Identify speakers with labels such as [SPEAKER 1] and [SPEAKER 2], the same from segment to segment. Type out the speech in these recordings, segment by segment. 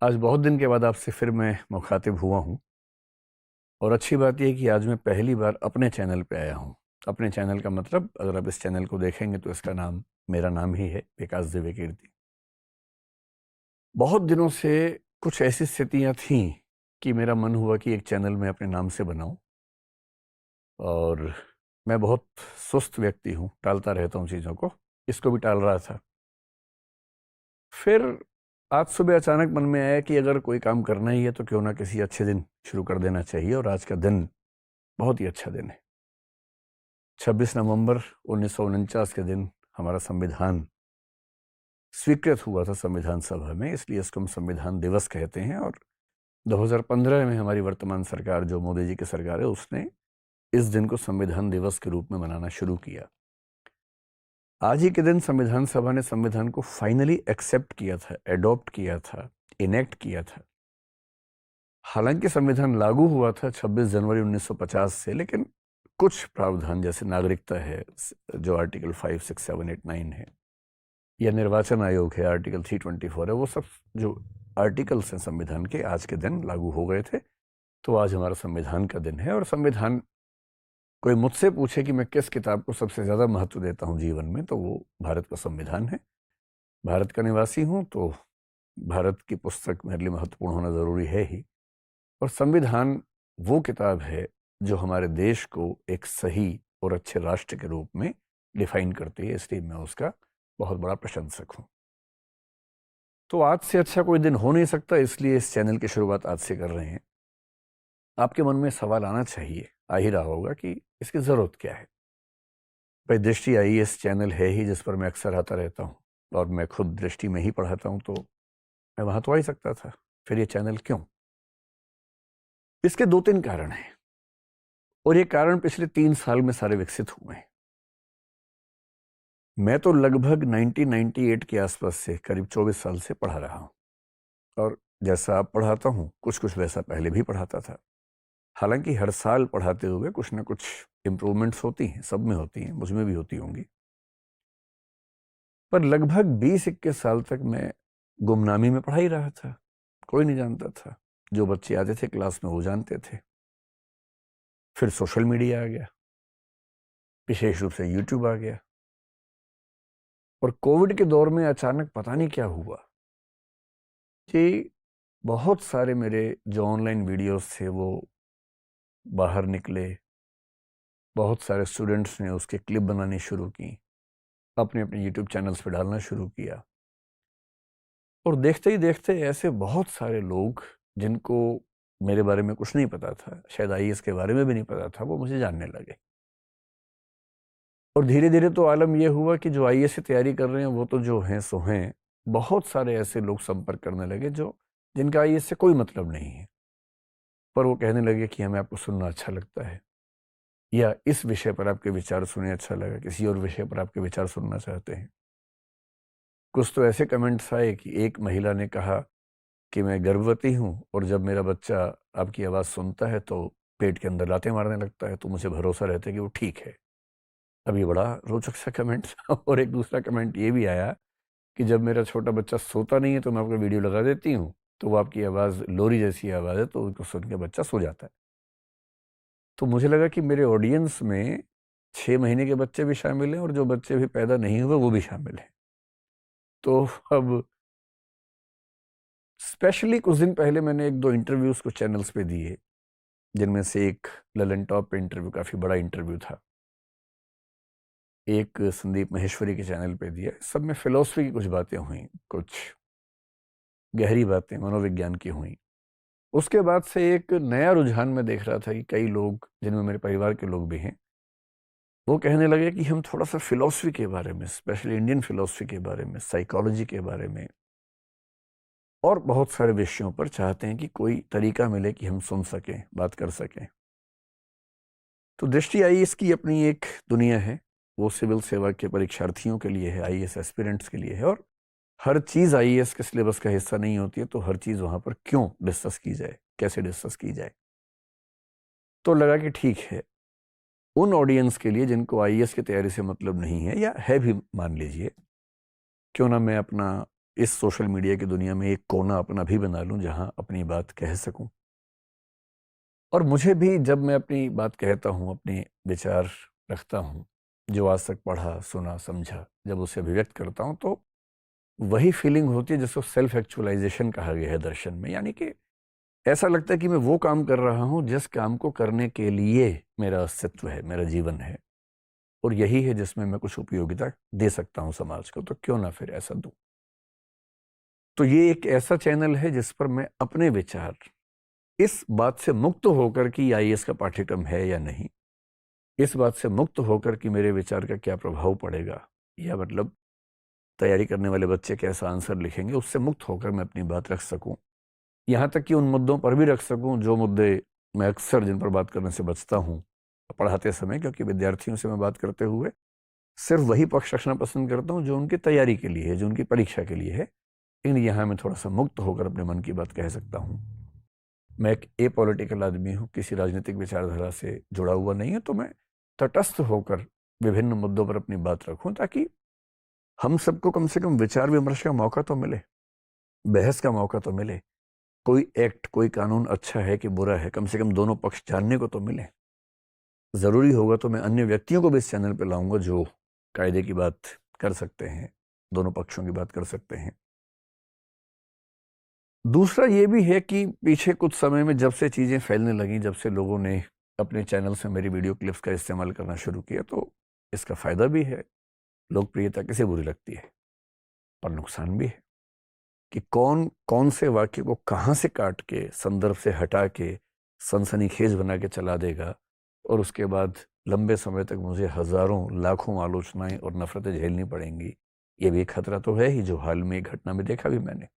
[SPEAKER 1] आज बहुत दिन के बाद आपसे फिर मैं मुखातिब हुआ हूँ और अच्छी बात यह है कि आज मैं पहली बार अपने चैनल पे आया हूँ। अपने चैनल का मतलब अगर आप इस चैनल को देखेंगे तो इसका नाम मेरा नाम ही है, विकास दिव्य कीर्ति। बहुत दिनों से कुछ ऐसी स्थितियाँ थीं कि मेरा मन हुआ कि एक चैनल मैं अपने नाम से बनाऊँ और मैं बहुत सुस्त व्यक्ति हूँ, टालता रहता हूँ चीज़ों को, इसको भी टाल रहा था। फिर आज सुबह अचानक मन में आया कि अगर कोई काम करना ही है तो क्यों ना किसी अच्छे दिन शुरू कर देना चाहिए और आज का दिन बहुत ही अच्छा दिन है। 26 नवंबर 1949 के दिन हमारा संविधान स्वीकृत हुआ था संविधान सभा में, इसलिए इसको हम संविधान दिवस कहते हैं। और 2015 में हमारी वर्तमान सरकार, जो मोदी जी की सरकार है, उसने इस दिन को संविधान दिवस के रूप में मनाना शुरू किया। आज ही के दिन संविधान सभा ने संविधान को फाइनली एक्सेप्ट किया था, एडॉप्ट किया था, इनेक्ट किया था। हालांकि संविधान लागू हुआ था 26 जनवरी 1950 से, लेकिन कुछ प्रावधान जैसे नागरिकता है जो आर्टिकल 5, 6, 7, 8, 9 है, या निर्वाचन आयोग है आर्टिकल 324 है, वो सब जो आर्टिकल्स हैं संविधान के आज के दिन लागू हो गए थे। तो आज हमारा संविधान का दिन है। और संविधान, कोई मुझसे पूछे कि मैं किस किताब को सबसे ज़्यादा महत्व देता हूँ जीवन में, तो वो भारत का संविधान है। भारत का निवासी हूँ तो भारत की पुस्तक मेरे लिए महत्वपूर्ण होना ज़रूरी है ही। और संविधान वो किताब है जो हमारे देश को एक सही और अच्छे राष्ट्र के रूप में डिफाइन करती है, इसलिए मैं उसका बहुत बड़ा प्रशंसक हूँ। तो आज से अच्छा कोई दिन हो नहीं सकता, इसलिए इस चैनल की शुरुआत आज से कर रहे हैं। आपके मन में सवाल आना चाहिए, आ ही रहा होगा कि इसकी ज़रूरत क्या है। भाई, दृष्टि आईएएस चैनल है ही जिस पर मैं अक्सर आता रहता हूँ और मैं खुद दृष्टि में ही पढ़ाता हूँ, तो मैं वहाँ तो आ ही सकता था। फिर ये चैनल क्यों? इसके 2-3 कारण हैं और ये कारण पिछले 3 साल में सारे विकसित हुए हैं। मैं तो लगभग 1998 के आसपास से करीब 24 साल से पढ़ा रहा हूँ और जैसा अब पढ़ाता हूँ कुछ कुछ वैसा पहले भी पढ़ाता था। हालांकि हर साल पढ़ाते हुए कुछ ना कुछ इम्प्रूवमेंट्स होती हैं, सब में होती हैं, मुझ में भी होती होंगी। पर लगभग 20-21 साल तक मैं गुमनामी में पढ़ा ही रहा था, कोई नहीं जानता था। जो बच्चे आते थे क्लास में वो जानते थे। फिर सोशल मीडिया आ गया, विशेष रूप से यूट्यूब आ गया और कोविड के दौर में अचानक पता नहीं क्या हुआ कि बहुत सारे मेरे जो ऑनलाइन वीडियोस थे वो बाहर निकले। बहुत सारे स्टूडेंट्स ने उसके क्लिप बनानी शुरू की, अपने अपने यूट्यूब चैनल्स पे डालना शुरू किया। और देखते ही देखते ऐसे बहुत सारे लोग जिनको मेरे बारे में कुछ नहीं पता था, शायद आईएएस के बारे में भी नहीं पता था, वो मुझे जानने लगे। और धीरे धीरे तो आलम यह हुआ कि जो आईएएस की तैयारी कर रहे हैं वो तो जो हैं सो हैं। बहुत सारे ऐसे लोग संपर्क करने लगे जो जिनका आईएएस से कोई मतलब नहीं है, पर वो कहने लगे कि हमें आपको सुनना अच्छा लगता है, या इस विषय पर आपके विचार सुने अच्छा लगा, किसी और विषय पर आपके विचार सुनना चाहते हैं। कुछ तो ऐसे कमेंट्स आए कि एक महिला ने कहा कि मैं गर्भवती हूँ और जब मेरा बच्चा आपकी आवाज़ सुनता है तो पेट के अंदर लातें मारने लगता है, तो मुझे भरोसा रहता है कि वो ठीक है। अब ये बड़ा रोचक सा कमेंट था। और एक दूसरा कमेंट ये भी आया कि जब मेरा छोटा बच्चा सोता नहीं है तो मैं आपको वीडियो लगा देती हूँ, तो वो आपकी आवाज़ लोरी जैसी आवाज़ है, तो उसको सुन के बच्चा सो जाता है। तो मुझे लगा कि मेरे ऑडियंस में 6 महीने के बच्चे भी शामिल हैं और जो बच्चे भी पैदा नहीं हुए वो भी शामिल हैं। तो अब स्पेशली कुछ दिन पहले मैंने 1-2 इंटरव्यूज़ कुछ चैनल्स पे दिए, जिनमें से एक ललन टॉप पे इंटरव्यू, काफ़ी बड़ा इंटरव्यू था। एक संदीप माहेश्वरी के चैनल पे दिया। सब में फ़िलॉसफ़ी की कुछ बातें हुईं, कुछ गहरी बातें मनोविज्ञान की हुईं। उसके बाद से एक नया रुझान मैं देख रहा था कि कई लोग, जिनमें मेरे परिवार के लोग भी हैं, वो कहने लगे कि हम थोड़ा-सा फ़िलॉसफ़ी के बारे में, स्पेशली इंडियन फ़िलॉसफ़ी के बारे में, साइकोलॉजी के बारे में और बहुत सारे विषयों पर चाहते हैं कि कोई तरीका मिले कि हम सुन सकें, बात कर सकें। तो दृष्टि आईएएस की अपनी एक दुनिया है। वो सिविल सेवा के परीक्षार्थियों के लिए है, आईएएस एस्पिरेंट्स के लिए है। और हर चीज़ आईएएस के सिलेबस का हिस्सा नहीं होती है, तो हर चीज़ वहाँ पर क्यों डिस्कस की जाए, कैसे डिस्कस की जाए। तो लगा कि ठीक है, उन ऑडियंस के लिए जिनको आईएएस की तैयारी से मतलब नहीं है, या है भी मान लीजिए, क्यों ना मैं अपना इस सोशल मीडिया की दुनिया में एक कोना अपना भी बना लूं जहां अपनी बात कह सकूं। और मुझे भी जब मैं अपनी बात कहता हूं, अपने विचार रखता हूं, जो आज तक पढ़ा सुना समझा, जब उसे अभिव्यक्त करता हूं तो वही फीलिंग होती है जिसको सेल्फ एक्चुअलाइजेशन कहा गया है दर्शन में। यानी कि ऐसा लगता है कि मैं वो काम कर रहा हूं जिस काम को करने के लिए मेरा अस्तित्व है, मेरा जीवन है, और यही है जिसमें मैं कुछ उपयोगिता दे सकता हूं समाज को, तो क्यों ना फिर ऐसा दूं। तो ये एक ऐसा चैनल है जिस पर मैं अपने विचार, इस बात से मुक्त होकर कि आईएएस का पाठ्यक्रम है या नहीं, इस बात से मुक्त होकर कि मेरे विचार का क्या प्रभाव पड़ेगा, या मतलब तैयारी करने वाले बच्चे कैसा आंसर लिखेंगे, उससे मुक्त होकर मैं अपनी बात रख सकूं। यहाँ तक कि उन मुद्दों पर भी रख सकूं जो मुद्दे मैं अक्सर जिन पर बात करने से बचता हूं पढ़ाते समय, क्योंकि विद्यार्थियों से मैं बात करते हुए सिर्फ वही पक्ष रखना पसंद करता हूं जो उनकी तैयारी के लिए है, जो उनकी परीक्षा के लिए है। लेकिन यहाँ मैं थोड़ा सा मुक्त होकर अपने मन की बात कह सकता हूँ। मैं एक एपॉलिटिकल आदमी हूँ, किसी राजनीतिक विचारधारा से जुड़ा हुआ नहीं है, तो मैं तटस्थ होकर विभिन्न मुद्दों पर अपनी बात रखूं ताकि हम सबको कम से कम विचार विमर्श का मौका तो मिले, बहस का मौका तो मिले। कोई एक्ट, कोई कानून अच्छा है कि बुरा है, कम से कम दोनों पक्ष जानने को तो मिले। जरूरी होगा तो मैं अन्य व्यक्तियों को भी इस चैनल पर लाऊंगा जो कायदे की बात कर सकते हैं, दोनों पक्षों की बात कर सकते हैं। दूसरा ये भी है कि पीछे कुछ समय में जब से चीज़ें फैलने लगीं, जब से लोगों ने अपने चैनल से मेरी वीडियो क्लिप्स का इस्तेमाल करना शुरू किया, तो इसका फ़ायदा भी है। लोकप्रियता किसे बुरी लगती है, पर नुकसान भी है कि कौन कौन से वाक्य को कहाँ से काट के, संदर्भ से हटा के, सनसनीखेज बना के चला देगा, और उसके बाद लंबे समय तक मुझे हज़ारों लाखों आलोचनाएं और नफ़रतें झेलनी पड़ेंगी। ये भी एक खतरा तो है ही, जो हाल में एक घटना में देखा भी मैंने।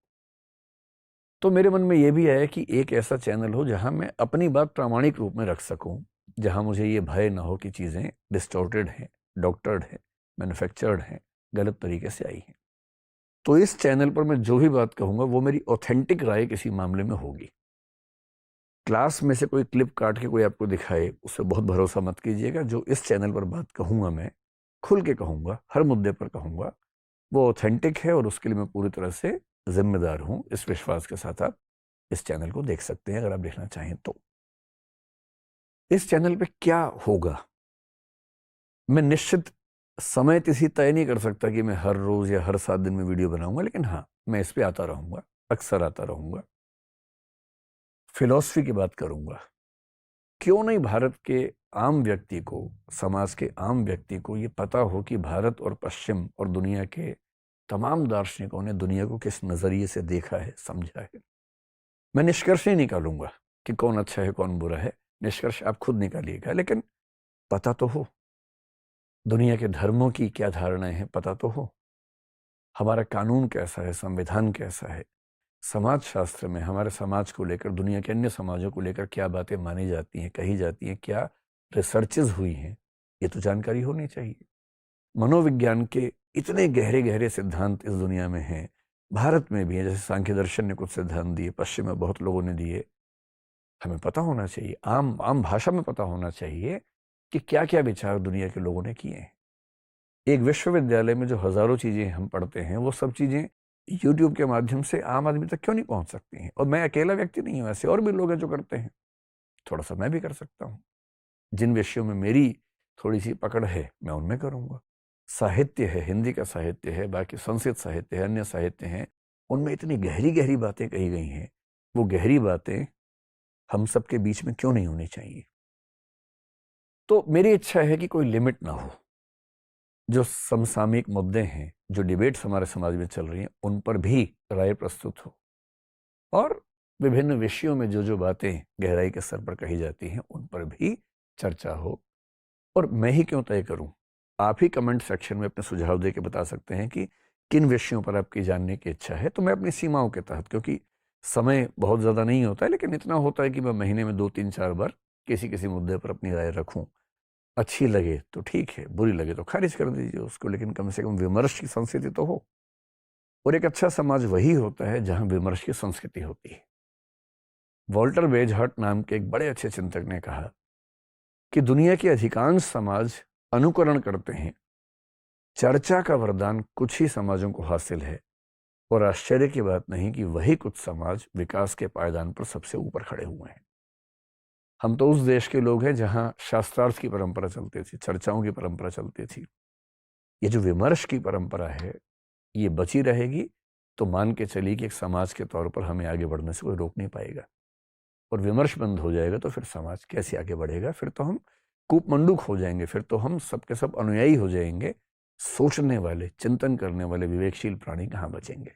[SPEAKER 1] तो मेरे मन में ये भी आया कि एक ऐसा चैनल हो जहां मैं अपनी बात प्रामाणिक रूप में रख सकूं, जहां मुझे ये भय ना हो कि चीज़ें डिस्टॉर्टेड हैं, डॉक्टर्ड हैं, मैन्युफैक्चर्ड हैं, गलत तरीके से आई हैं। तो इस चैनल पर मैं जो भी बात कहूंगा वो मेरी ऑथेंटिक राय किसी मामले में होगी। क्लास में से कोई क्लिप काट के कोई आपको दिखाए, उस पर बहुत भरोसा मत कीजिएगा। जो इस चैनल पर बात कहूंगा, मैं खुल के कहूंगा, हर मुद्दे पर कहूंगा, वो ऑथेंटिक है, और उसके लिए मैं पूरी तरह से जिम्मेदार हूं। इस विश्वास के साथ आप इस चैनल को देख सकते हैं, अगर आप देखना चाहें तो। इस चैनल पे क्या होगा, मैं निश्चित समय तिथि तय नहीं कर सकता कि मैं हर रोज या हर 7 दिन में वीडियो बनाऊंगा, लेकिन हाँ, मैं इस पे आता रहूंगा, अक्सर आता रहूंगा। फिलॉसफी की बात करूंगा। क्यों नहीं भारत के आम व्यक्ति को, समाज के आम व्यक्ति को ये पता हो कि भारत और पश्चिम और दुनिया के तमाम दार्शनिकों ने दुनिया को किस नजरिए से देखा है, समझा है। मैं निष्कर्ष नहीं निकालूंगा कि कौन अच्छा है कौन बुरा है, निष्कर्ष आप खुद निकालिएगा, लेकिन पता तो हो दुनिया के धर्मों की क्या धारणाएं हैं, पता तो हो हमारा कानून कैसा है, संविधान कैसा है, समाज शास्त्र में हमारे समाज को लेकर, दुनिया के अन्य समाजों को लेकर क्या बातें मानी जाती हैं, कही जाती हैं, क्या रिसर्चेज हुई हैं, ये तो जानकारी होनी चाहिए। मनोविज्ञान के इतने गहरे गहरे सिद्धांत इस दुनिया में हैं, भारत में भी है। जैसे सांख्य दर्शन ने कुछ सिद्धांत दिए, पश्चिम में बहुत लोगों ने दिए। हमें पता होना चाहिए, आम आम भाषा में पता होना चाहिए कि क्या क्या विचार दुनिया के लोगों ने किए हैं। एक विश्वविद्यालय में जो हजारों चीजें हम पढ़ते हैं, वो सब चीजें यूट्यूब के माध्यम से आम आदमी तक क्यों नहीं पहुंच सकती हैं। और मैं अकेला व्यक्ति नहीं हूं, ऐसे और भी लोग हैं जो करते हैं। थोड़ा सा मैं भी कर सकता हूं। जिन विषयों में मेरी थोड़ी सी पकड़ है, मैं उनमें करूंगा। साहित्य है, हिंदी का साहित्य है, बाकी संस्कृत साहित्य है, अन्य साहित्य हैं, उनमें इतनी गहरी गहरी बातें कही गई हैं। वो गहरी बातें हम सबके बीच में क्यों नहीं होनी चाहिए। तो मेरी इच्छा है कि कोई लिमिट ना हो। जो समसामयिक मुद्दे हैं, जो डिबेट्स हमारे समाज में चल रही हैं, उन पर भी राय प्रस्तुत हो, और विभिन्न विषयों में जो जो बातें गहराई के स्तर पर कही जाती हैं, उन पर भी चर्चा हो। और मैं ही क्यों तय करूं, आप ही कमेंट सेक्शन में अपने सुझाव दे के बता सकते हैं कि किन विषयों पर आपकी जानने की इच्छा है। तो मैं अपनी सीमाओं के तहत, क्योंकि समय बहुत ज़्यादा नहीं होता है, लेकिन इतना होता है कि मैं महीने में 2 3 4 बार किसी किसी मुद्दे पर अपनी राय रखूं। अच्छी लगे तो ठीक है, बुरी लगे तो खारिज कर दीजिए उसको, लेकिन कम से कम विमर्श की संस्कृति तो हो। और एक अच्छा समाज वही होता है जहां विमर्श की संस्कृति होती है। वॉल्टर बेजहर्ट नाम के एक बड़े अच्छे चिंतक ने कहा कि दुनिया के अधिकांश समाज अनुकरण करते हैं, चर्चा का वरदान कुछ ही समाजों को हासिल है, और आश्चर्य की बात नहीं कि वही कुछ समाज विकास के पायदान पर सबसे ऊपर खड़े हुए हैं। हम तो उस देश के लोग हैं जहां शास्त्रार्थ की परंपरा चलती थी, चर्चाओं की परंपरा चलती थी। ये जो विमर्श की परंपरा है, ये बची रहेगी तो मान के चलिए कि एक समाज के तौर पर हमें आगे बढ़ने से कोई रोक नहीं पाएगा। और विमर्श बंद हो जाएगा तो फिर समाज कैसे आगे बढ़ेगा? फिर तो हम कूपमंडूक हो जाएंगे, फिर तो हम सबके सब अनुयायी हो जाएंगे। सोचने वाले, चिंतन करने वाले विवेकशील प्राणी कहाँ बचेंगे?